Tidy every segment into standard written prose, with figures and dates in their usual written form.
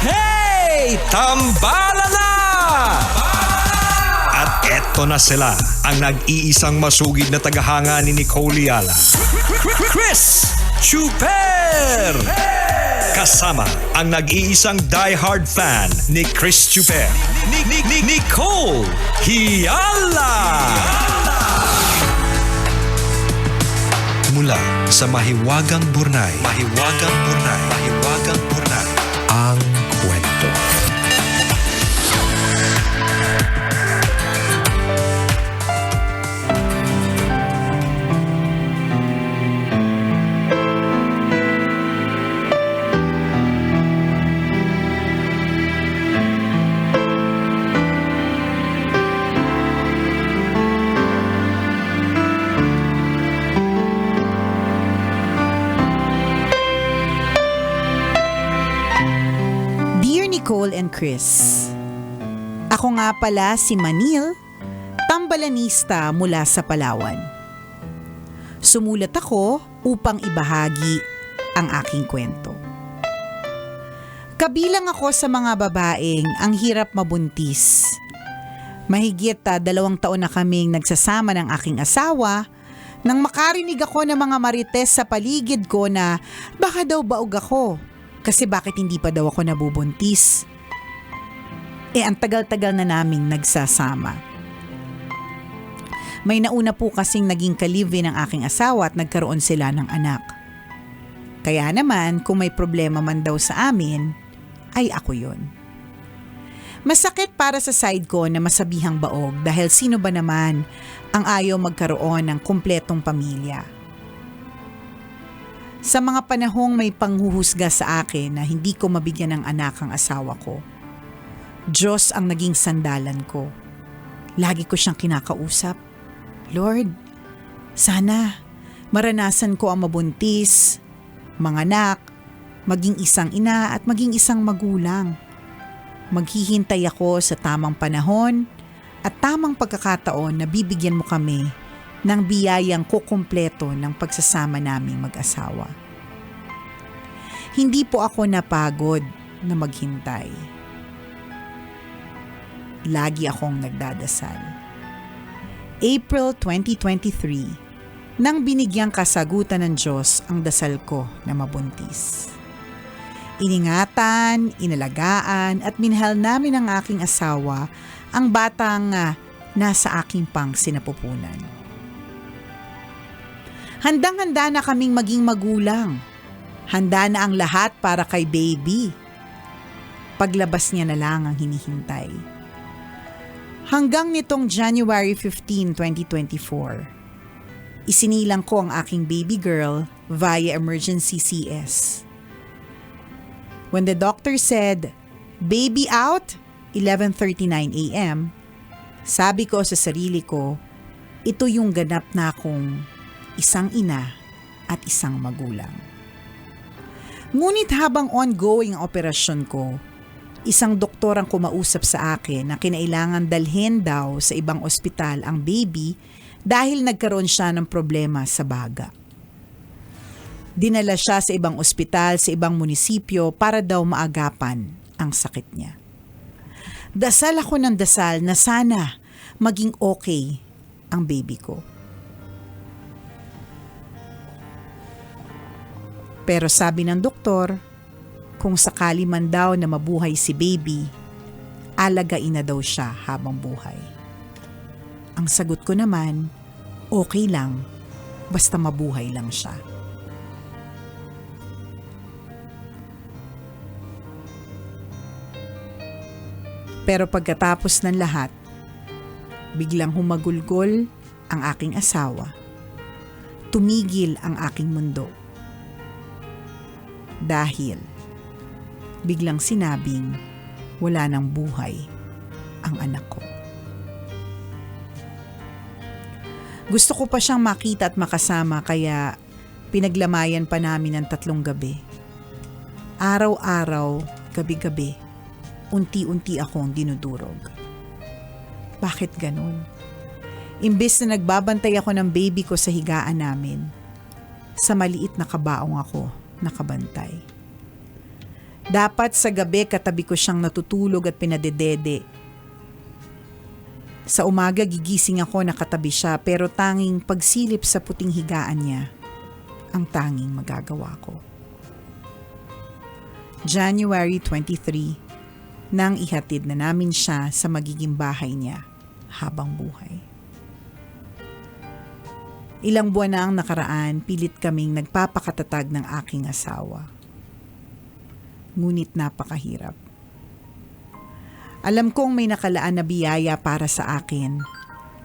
Hey! Tambala na! At eto na sila, ang nag-iisang masugid na tagahanga ni Nicole Yala. Chris Chuper! Kasama ang nag-iisang die-hard fan ni Chris Chuper, Nicole Yala! Mula sa Mahiwagang Burnay, ang kwento. Nicole and Chris. Ako nga pala si Manil, tambalanista mula sa Palawan. Sumulat ako upang ibahagi ang aking kwento. Kabilang ako sa mga babaeng ang hirap mabuntis. Mahigit 2 taon na kaming nagsasama ng aking asawa nang makarinig ako ng mga marites sa paligid ko na baka daw baog ako. Kasi bakit hindi pa daw ako nabubuntis? Ang tagal-tagal na naming nagsasama. May nauna po kasing naging ka-live-in ng aking asawa at nagkaroon sila ng anak. Kaya naman kung may problema man daw sa amin, ay ako yun. Masakit para sa side ko na masabihang baog dahil sino ba naman ang ayaw magkaroon ng kumpletong pamilya. Sa mga panahong may panghuhusga sa akin na hindi ko mabigyan ng anak ang asawa ko, Diyos ang naging sandalan ko. Lagi ko siyang kinakausap. Lord, sana maranasan ko ang mabuntis, manganak, maging isang ina at maging isang magulang. Maghihintay ako sa tamang panahon at tamang pagkakataon na bibigyan mo kami ng biyayang kukumpleto ng pagsasama naming mag-asawa. Hindi po ako napagod na maghintay. Lagi akong nagdadasal. April 2023, nang binigyang kasagutan ng Diyos ang dasal ko na mabuntis. Iningatan, inalagaan at minahal namin ng aking asawa ang batang nasa aking pang sinapupunan. Handang-handa na kaming maging magulang. Handa na ang lahat para kay baby. Paglabas niya na lang ang hinihintay. Hanggang nitong January 15, 2024, isinilang ko ang aking baby girl via emergency CS. When the doctor said, "Baby out," 11:39 a.m., sabi ko sa sarili ko, ito yung ganap na akong isang ina at isang magulang. Ngunit habang ongoing ang operasyon ko, isang doktor ang kumausap sa akin na kinailangan dalhin daw sa ibang ospital ang baby dahil nagkaroon siya ng problema sa baga. Dinala siya sa ibang ospital sa ibang munisipyo para daw maagapan ang sakit niya. Dasal ako ng dasal na sana maging okay ang baby ko. Pero sabi ng doktor, kung sakali man daw na mabuhay si baby, alagain na daw siya habang buhay. Ang sagot ko naman, okay lang, basta mabuhay lang siya. Pero pagkatapos ng lahat, biglang humagulgol ang aking asawa. Tumigil ang aking mundo. Dahil biglang sinabing wala nang buhay ang anak ko. Gusto ko pa siyang makita at makasama kaya pinaglamayan pa namin ng 3 gabi. Araw-araw, gabi-gabi, unti-unti akong dinudurog. Bakit ganun? Imbes na nagbabantay ako ng baby ko sa higaan namin, sa maliit na kabaong ako nakabantay. Dapat sa gabi katabi ko siyang natutulog at pinadedede. Sa umaga gigising ako nakatabi siya pero tanging pagsilip sa puting higaan niya ang tanging magagawa ko. January 23, nang ihatid na namin siya sa magiging bahay niya habang buhay. Ilang buwan na ang nakaraan, pilit kaming nagpapakatatag ng aking asawa. Ngunit napakahirap. Alam kong may nakalaan na biyaya para sa akin,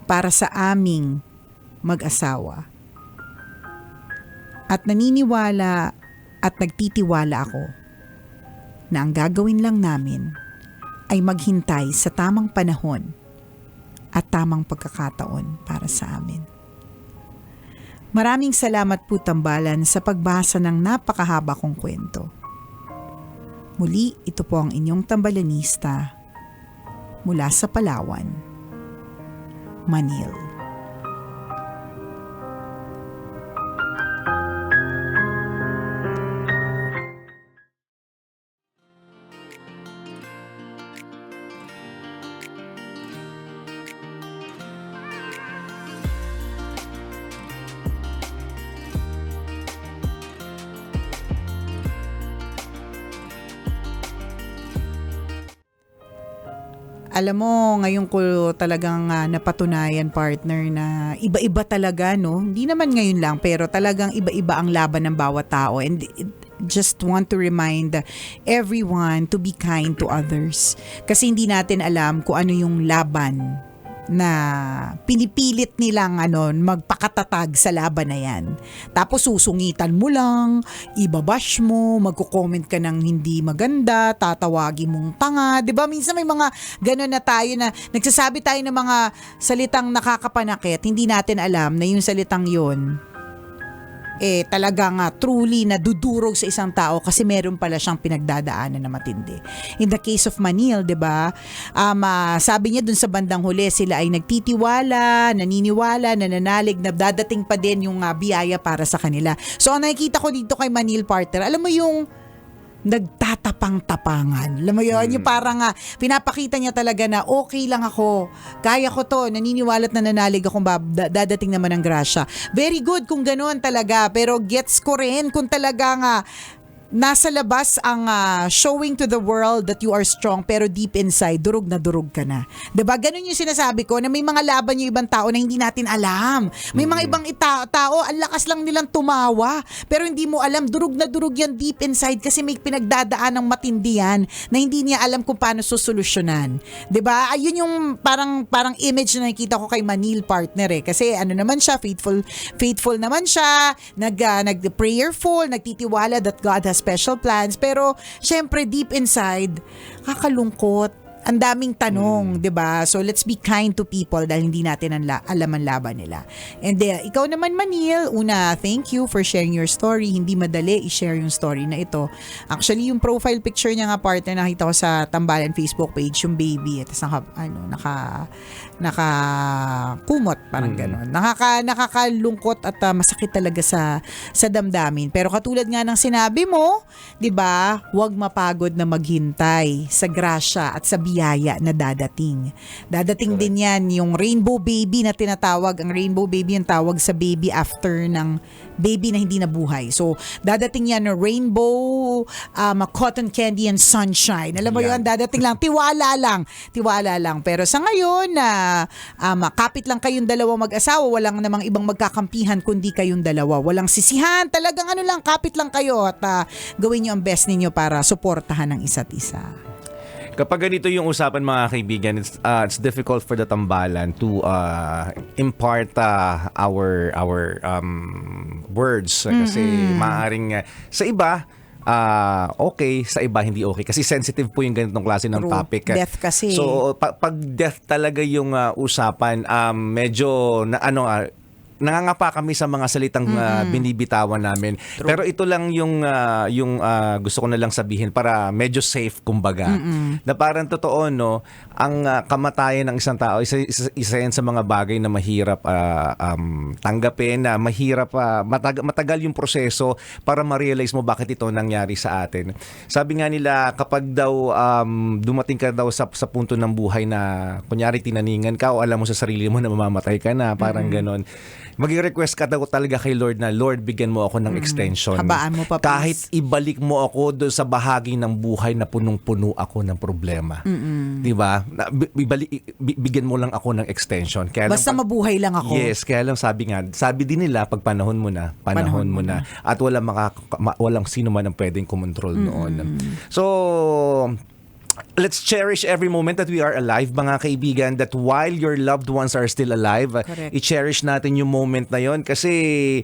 para sa aming mag-asawa. At naniniwala at nagtitiwala ako na ang gagawin lang namin ay maghintay sa tamang panahon at tamang pagkakataon para sa amin. Maraming salamat po Tambalan sa pagbasa ng napakahaba kong kwento. Muli, ito po ang inyong tambalanista mula sa Palawan, Manil. Alam mo, ngayon ko talagang napatunayan, partner, na iba-iba talaga, no? Hindi naman ngayon lang, pero talagang iba-iba ang laban ng bawat tao. And just want to remind everyone to be kind to others. Kasi hindi natin alam kung ano yung laban na pinipilit nilang magpakatatag sa laban na yan. Tapos susungitan mo lang, ibabash mo, magko-comment ka ng hindi maganda, tatawagin mong tanga. 'Di ba? Minsan may mga gano'n na tayo na nagsasabi tayo ng mga salitang nakakapanakit, hindi natin alam na yung salitang yun talagang truly nadudurog sa isang tao kasi meron pala siyang pinagdadaanan na matindi. In the case of Manil, 'di ba? Sabi niya dun sa bandang huli, sila ay nagtitiwala, naniniwala, nananalig na dadating pa din yung biyaya para sa kanila. So ang nakikita ko dito kay Manil, partner, alam mo yung nagtatapang-tapangan. Alam mo yun? Yung parang pinapakita niya talaga na okay lang ako. Kaya ko to. Naniniwala at nananalig akong dadating naman ang grasya. Very good kung ganoon talaga. Pero gets ko rin kung talaga nga nasa labas ang showing to the world that you are strong pero deep inside, durog na durog ka na. 'Di ba? Ganun yung sinasabi ko na may mga laban yung ibang tao na hindi natin alam. May mga ibang tao, ang lakas lang nilang tumawa pero hindi mo alam, durog na durog yan deep inside kasi may pinagdadaan ng matindi yan na hindi niya alam kung paano susolusyonan. 'Di ba? Ayun yung parang image na nakikita ko kay Manil, partner kasi naman siya, faithful naman siya, nag-prayerful, nagtitiwala that God has special plans, pero syempre deep inside kakalungkot, ang daming tanong, 'di ba? So let's be kind to people dahil hindi natin alam ang laban nila. And ikaw naman, Manil, una, thank you for sharing your story. Hindi madali i-share yung story na ito. Actually, yung profile picture niya nga, partner, nakita ko sa Tambalan Facebook page, yung baby, at nakakumot, parang gano'n. Nakakalungkot at masakit talaga sa damdamin. Pero katulad nga ng sinabi mo, 'di ba? Huwag mapagod na maghintay sa grasya at sa biyaya na dadating. Dadating din yan, yung rainbow baby na tinatawag. Ang rainbow baby yung tawag sa baby after ng baby na hindi nabuhay. So, dadating yan na rainbow, cotton candy and sunshine. Alam mo yun, dadating lang. Tiwala lang. Pero sa ngayon, kapit lang kayong dalawa mag-asawa, walang namang ibang magkakampihan kundi kayong dalawa. Walang sisihan, talagang kapit lang kayo at gawin nyo ang best ninyo para suportahan ng isa't isa. Kapag ganito yung usapan, mga kaibigan, it's difficult for the Tambalan to impart our words kasi maaaring sa iba okay, sa iba hindi okay kasi sensitive po yung ganitong klase ng topic. Death kasi. So pag death talaga yung usapan, medyo na nangangapa kami sa mga salitang binibitawan namin. Pero ito lang yung gusto ko na lang sabihin para medyo safe kumbaga. Na parang totoo, no, ang kamatayan ng isang tao isa yan sa mga bagay na mahirap tanggapin, na mahirap matagal yung proseso para ma-realize mo bakit ito nangyari sa atin. Sabi nga nila, kapag daw dumating ka daw sa punto ng buhay na kunyari tinaningan ka o alam mo sa sarili mo na mamamatay ka na, parang ganon, mag-request ka daw talaga kay Lord na, Lord, bigyan mo ako ng extension. Habaan mo pa, please. Kahit ibalik mo ako doon sa bahagi ng buhay na punong-puno ako ng problema. Di ba? Bigyan mo lang ako ng extension. Kaya Basta mabuhay lang ako. Yes, kaya lang sabi din nila, pag panahon mo na. At walang sino man ang pwedeng kumontrol noon. So, let's cherish every moment that we are alive, mga kaibigan, that while your loved ones are still alive, i-cherish natin yung moment na yon kasi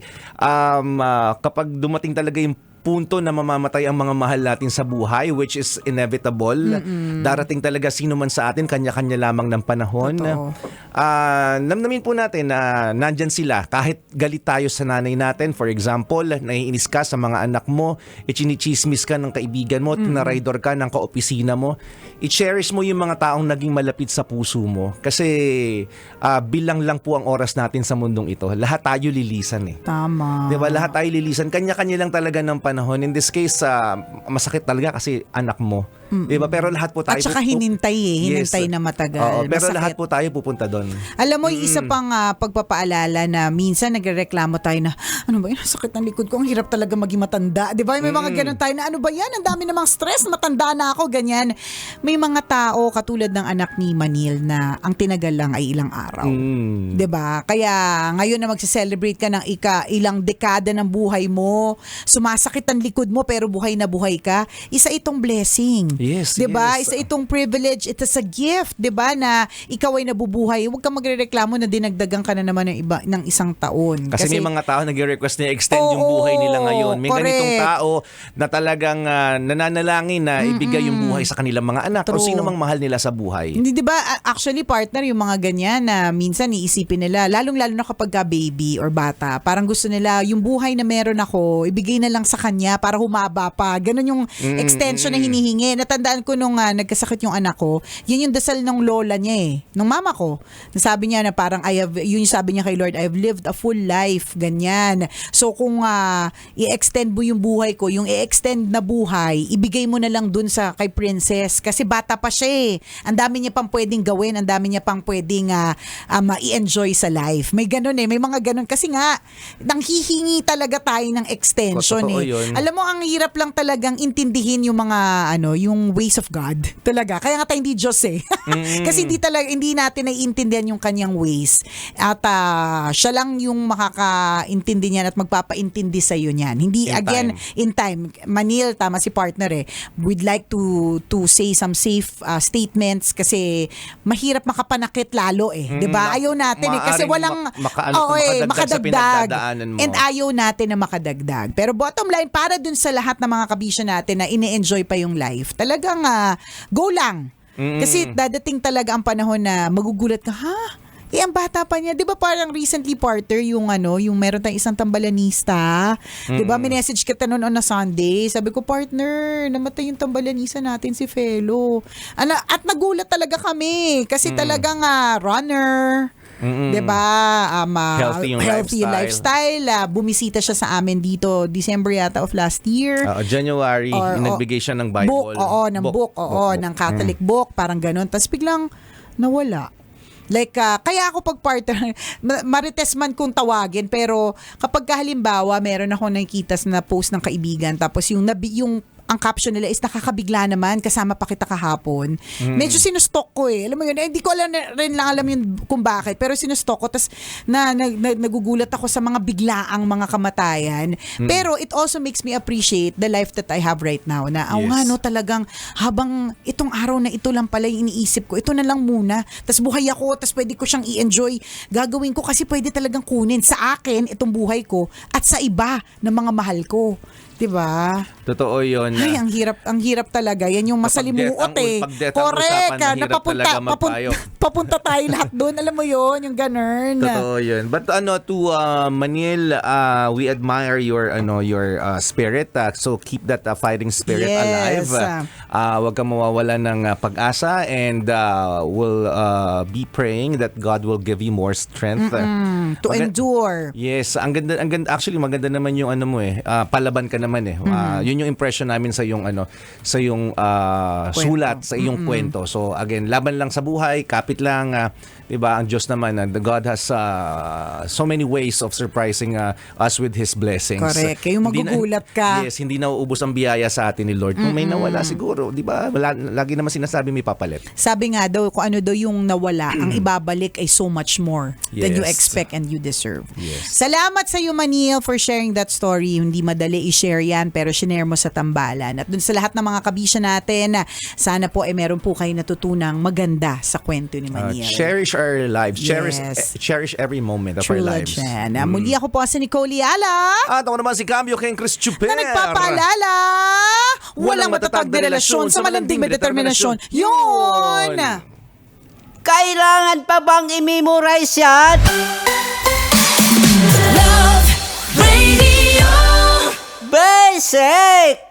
kapag dumating talaga yung punto na mamamatay ang mga mahal natin sa buhay, which is inevitable. Darating talaga sino man sa atin, kanya-kanya lamang ng panahon. Namnamin po natin na nandyan sila. Kahit galit tayo sa nanay natin, for example, naiinis ka sa mga anak mo, ichinichismis ka ng kaibigan mo, tinaraydor ka ng kaopisina mo, i-cherish mo yung mga taong naging malapit sa puso mo. Kasi bilang lang po ang oras natin sa mundong ito. Lahat tayo lilisan eh. Tama. Diba? Lahat tayo lilisan. Kanya-kanya lang talaga ng panahon. In this case, masakit talaga kasi anak mo. Diba? Pero lahat po tayo... At saka hinintay na matagal. Oo, pero Masakit. lahat po tayo pupunta doon. Alam mo, isa pang pagpapaalala na minsan nagrereklamo tayo na, ano ba yan, sakit ng likod ko, ang hirap talaga maging matanda. Di ba? May mga ganun tayo na, ano ba yan, ang dami namang stress, matanda na ako, ganyan. May mga tao, katulad ng anak ni Manil, na ang tinagal lang ay ilang araw. Di ba? Kaya ngayon na magse-celebrate ka ng ilang dekada ng buhay mo, sumasakit ang likod mo pero buhay na buhay ka, isa itong blessing. Yes, 'Di ba? yes. Isa itong privilege, it is a gift, 'di ba, na ikaw ay nabubuhay. Huwag kang magrereklamo na dinagdagan ka na naman ng isang taon. Kasi may mga tao nagre-request na extend yung buhay nila ngayon. May ganitong tao na talagang nananalangin na ibigay yung buhay sa kanilang mga anak o sino mang mahal nila sa buhay. Hindi, 'di ba? Actually, partner, yung mga ganyan na minsan iisipin nila, lalong-lalo na kapag baby or bata, parang gusto nila yung buhay na meron ako, ibigay na lang sa kanya para humaba pa. Ganun yung extension na hinihingi. Natandaan ko nung nagkasakit yung anak ko, yun yung dasal ng lola niya nung mama ko. Nasabi niya na parang yun yung sabi niya kay Lord, I've lived a full life, ganyan. So kung i-extend mo yung buhay ko, yung i-extend na buhay, ibigay mo na lang dun kay Princess kasi bata pa siya. Ang dami niya pang pwedeng gawin, ang dami niya pang pwedeng ma-enjoy sa life. May ganun may mga ganun kasi nga nanghihingi talaga tayo ng extension Yun. Alam mo, ang hirap lang talagang intindihin yung mga yung ways of God. Talaga. Kaya nga tayo hindi Diyos Kasi hindi natin naiintindihan yung kanyang ways. At siya lang yung makakaintindi niyan at magpapaintindi sa iyo niyan. Hindi in time. Manil, tama si partner we'd like to say some safe statements kasi mahirap makapanakit lalo 'di ba? Ayaw natin kasi walang makadagdag. And ayaw natin na makadagdag. Pero bottom line, para dun sa lahat ng mga kabisyo natin na ini-enjoy pa yung life, talagang go lang. Kasi dadating talaga ang panahon na magugulat ka, ang bata pa niya. 'Di ba parang recently, partner, yung meron tayong isang tambalanista. 'Di ba, minessage kita noon on a Sunday. Sabi ko, partner, namatay yung tambalanista natin, si Felo. At nagulat talaga kami kasi talagang runner. 'Di ba? Healthy lifestyle. Bumisita siya sa amin dito December yata of last year. January, nagbigay siya ng Bible. Book, ng Catholic book, parang ganun. Tapos biglang nawala. Like, kaya ako pag partner, marites man kung tawagin, pero kapag halimbawa, meron ako nakikita na post ng kaibigan, tapos yung ang caption nila is nakakabigla naman, kasama pa kita kahapon. Medyo sinustok ko Alam mo yun, hindi ko alam yun kung bakit, pero sinustok ko. Tapos nagugulat ako sa mga biglaang mga kamatayan. Pero it also makes me appreciate the life that I have right now. Na, talagang habang itong araw na ito lang pala yung iniisip ko, ito na lang muna. Tapos buhay ako, tapos pwede ko siyang i-enjoy. Gagawin ko kasi pwede talagang kunin sa akin itong buhay ko at sa iba ng mga mahal ko. 'Di ba? Totoo 'yon. Ay, ang hirap talaga. Yan yung masalimuot Correct. Napapunta papunta tayo lahat doon. Alam mo yon yung ganun. Totoo yun. But to Manil, we admire your spirit. So keep that fighting spirit Yes. alive. Huwag kang mawawala ng pag-asa, and we'll be praying that God will give you more strength To endure. Yes, ang ganda actually maganda naman yung mo palaban ka naman yun yung impression namin sa yung sulat, sa iyong kwento. So again, laban lang sa buhay, kapit lang, 'di ba? Ang Diyos naman, God has so many ways of surprising us with his blessings. Correct. Kayong magugulat ka. Yes, hindi nauubos ang biyaya sa atin ni Lord. Kung may nawala siguro, 'di ba? Lagi naman sinasabi may papalit. Sabi nga daw, kung ano daw yung nawala, ang ibabalik ay so much more than you Yes. expect and you deserve. Yes. Salamat sa iyo, Manil, for sharing that story. Hindi madali i-share yan, pero shinare mo sa tambalan. At dun sa lahat ng mga kabisya natin, sana po ay meron po kayo natutunang maganda sa kwento ni Manil. Cherish our lives. Yes. Cherish every moment of True our love lives. yan. Muli ako po si Nicole Liala. At ako naman si Cambio King Chris Chuper. Na nagpapaalala, walang matatag na relasyon sa malanding may determinasyon. Yun! Kailangan pa bang i-memorize yan? Love Radio. Basic!